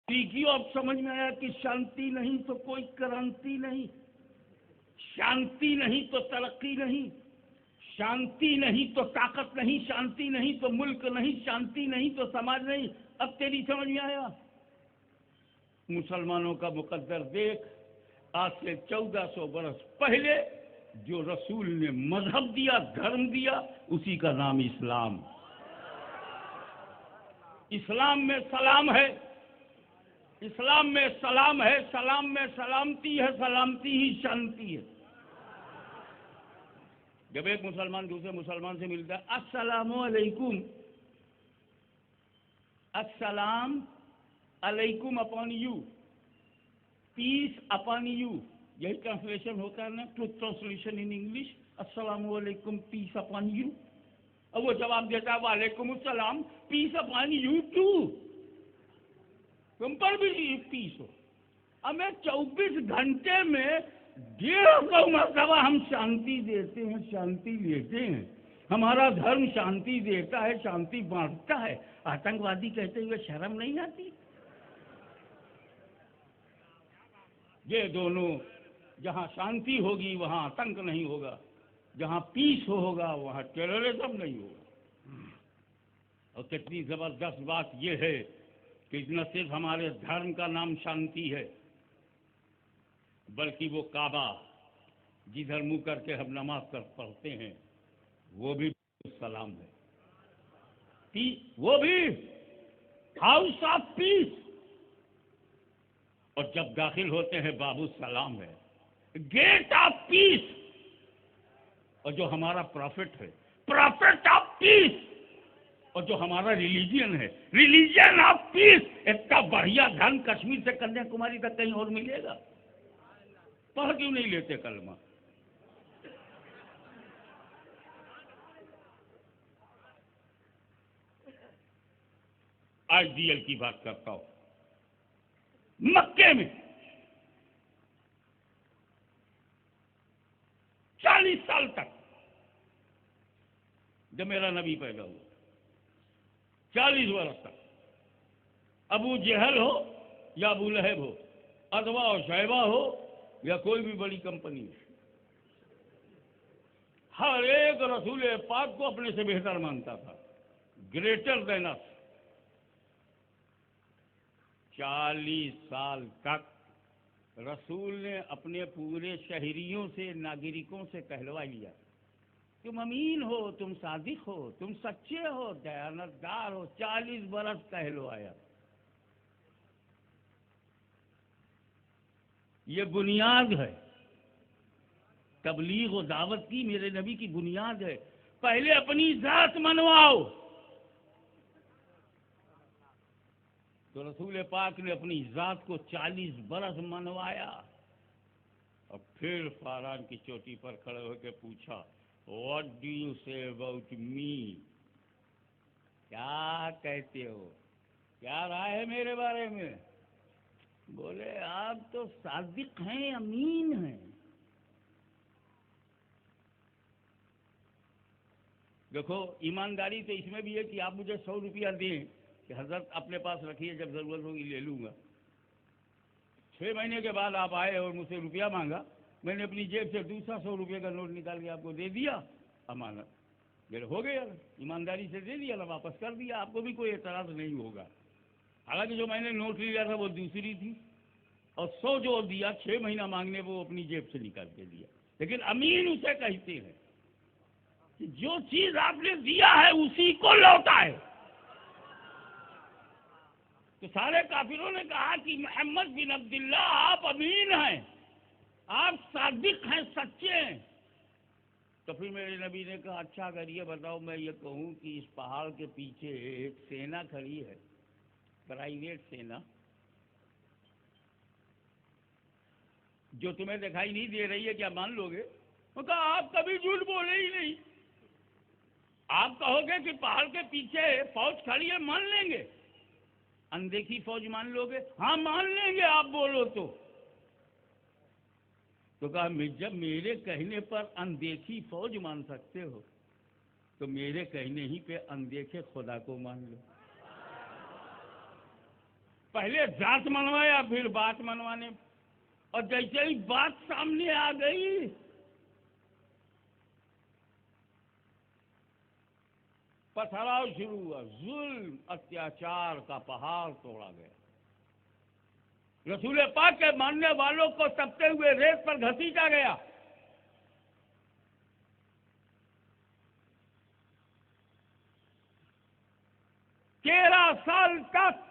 सीखियो। अब समझ में आया कि शांति नहीं तो कोई क्रांति नहीं, शांति नहीं तो तरक्की नहीं, शांति नहीं तो ताकत नहीं, शांति नहीं तो मुल्क नहीं, शांति नहीं तो समाज नहीं। अब तेरी समझ में आया। मुसलमानों का मुकद्दर देख, आज से 1400 बरस पहले जो रसूल ने मजहब दिया, धर्म दिया, उसी का नाम इस्लाम। इस्लाम में सलाम है, इस्लाम में सलाम है, सलाम में सलामती है, सलामती ही शांति है। जब एक मुसलमान दूसरे मुसलमान से मिलता है, अस्सलामु अलैकुम, अस्सलाम अलैकुम upon you, peace upon you, यही ट्रांसलेशन होता है ना, ट्रूथ ट्रांसलेशन इन इंग्लिश, अस्सलामु अलैकुम पीस अपॉन यू। अब वो जवाब देता है वालेकुम अस्सलाम पीस अपॉन यू टू, तुम पर भी पीस हो। अब मैं 24 घंटे में 150 मरतबा हम शांति देते हैं, शांति लेते हैं। हमारा धर्म शांति देता है, शांति बांटता है। आतंकवादी कहते हुए शर्म नहीं आती? ये दोनों, जहाँ शांति होगी वहाँ आतंक नहीं होगा, जहाँ पीस होगा वहाँ टेररिज्म नहीं होगा। और कितनी जबरदस्त बात यह है कि न सिर्फ हमारे धर्म का नाम शांति है, बल्कि वो काबा जिधर मुंह करके हम नमाज पढ़ते हैं वो भी सलाम है, वो भी हाउस ऑफ पीस। और जब दाखिल होते हैं बाबू सलाम है, गेट ऑफ पीस। और जो हमारा प्रॉफिट है, प्रॉफिट ऑफ पीस। और जो हमारा रिलीजियन है, रिलीजियन ऑफ पीस। इतना बढ़िया धर्म कश्मीर से कन्याकुमारी तक कहीं और मिलेगा? पढ़ क्यों नहीं लेते कलमा? आईडीएल की बात करता हूं। मक्के में 40 साल तक, जब मेरा नबी पैदा हुआ, 40 वर्ष तक अबू जहल हो या अबू लहब हो, अथवा और शैबा हो या कोई भी बड़ी कंपनी हो, हर एक रसूल पाक को अपने से बेहतर मानता था, ग्रेटर देन अस। 40 साल तक रसूल ने अपने पूरे शहरियों से, नागरिकों से कहलवा लिया, तुम अमीन हो, तुम सादिक हो, तुम सच्चे हो, दयानतदार हो। 40 बरस कहलवाया। ये बुनियाद है, तबलीग और दावत की मेरे नबी की बुनियाद है। पहले अपनी जात मनवाओ। तो रसूल पाक ने अपनी जात को 40 बरस मनवाया और फिर फारान की चोटी पर खड़े होकर पूछा, what do you say about me? क्या कहते हो, क्या राय है मेरे बारे में? बोले, आप तो सादिक हैं, अमीन हैं। देखो, ईमानदारी तो इसमें भी है कि आप मुझे 100 रुपया दें कि हजरत अपने पास रखिए, जब जरूरत होगी ले लूंगा। 6 महीने के बाद आप आए और मुझसे रुपया मांगा, मैंने अपनी जेब से दूसरा 100 रुपये का नोट निकाल के आपको दे दिया, अमानत मेरे हो गया, ईमानदारी से दे दिया ना, वापस कर दिया, आपको भी कोई एतराज नहीं होगा। हालांकि जो मैंने नोट लिया था वो दूसरी थी, और 100 जो दिया 6 महीना मांगने, वो अपनी जेब से निकाल के दिया। लेकिन अमीन उसे कहते हैं कि जो चीज आपने दिया है उसी को लौटाए। तो सारे काफिरों ने कहा कि मोहम्मद बिन अब्दुल्ला, आप अमीन हैं, आप सादिक हैं, सच्चे हैं। तो फिर मेरे नबी ने कहा, अच्छा अगर ये बताओ, मैं ये कहूँ कि इस पहाड़ के पीछे एक सेना खड़ी है, प्राइवेट सेना, जो तुम्हें दिखाई नहीं दे रही है, क्या मान लोगे? वो कहा, आप कभी झूठ बोले ही नहीं। आप कहोगे कि पहाड़ के पीछे फौज खड़ी है, मान लेंगे। अनदेखी फौज मान लोगे? हाँ मान लेंगे, आप बोलो तो कहा, जब मेरे कहने पर अनदेखी फौज मान सकते हो, तो मेरे कहने ही पे अनदेखे खुदा को मान लो। پہلے ذات منوایا پھر بات منوانے، اور جیسے ہی بات سامنے آ گئی پتھراؤ شروع ہوا، ظلم اتیاچار کا پہاڑ توڑا گیا، رسول پاک کے ماننے والوں کو تپتے ہوئے ریت پر گھسیٹا گیا۔ 13 سال تک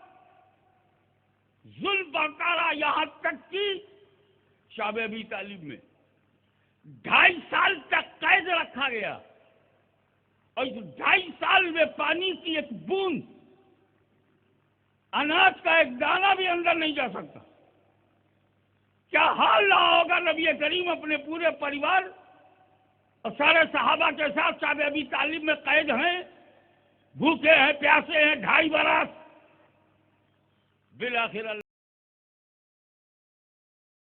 ظلم بڑھتا رہا، یہاں تک کہ شعب ابی طالب میں 2.5 سال تک قید رکھا گیا، اور اس 2.5 سال میں پانی کی ایک بوند، اناج کا ایک دانہ بھی اندر نہیں جا سکتا۔ کیا حال رہا ہوگا نبی کریم اپنے پورے پریوار اور سارے صحابہ کے ساتھ شعب ابی طالب میں قید ہیں، بھوکے ہیں، پیاسے ہیں، 2.5 برس، بالآخر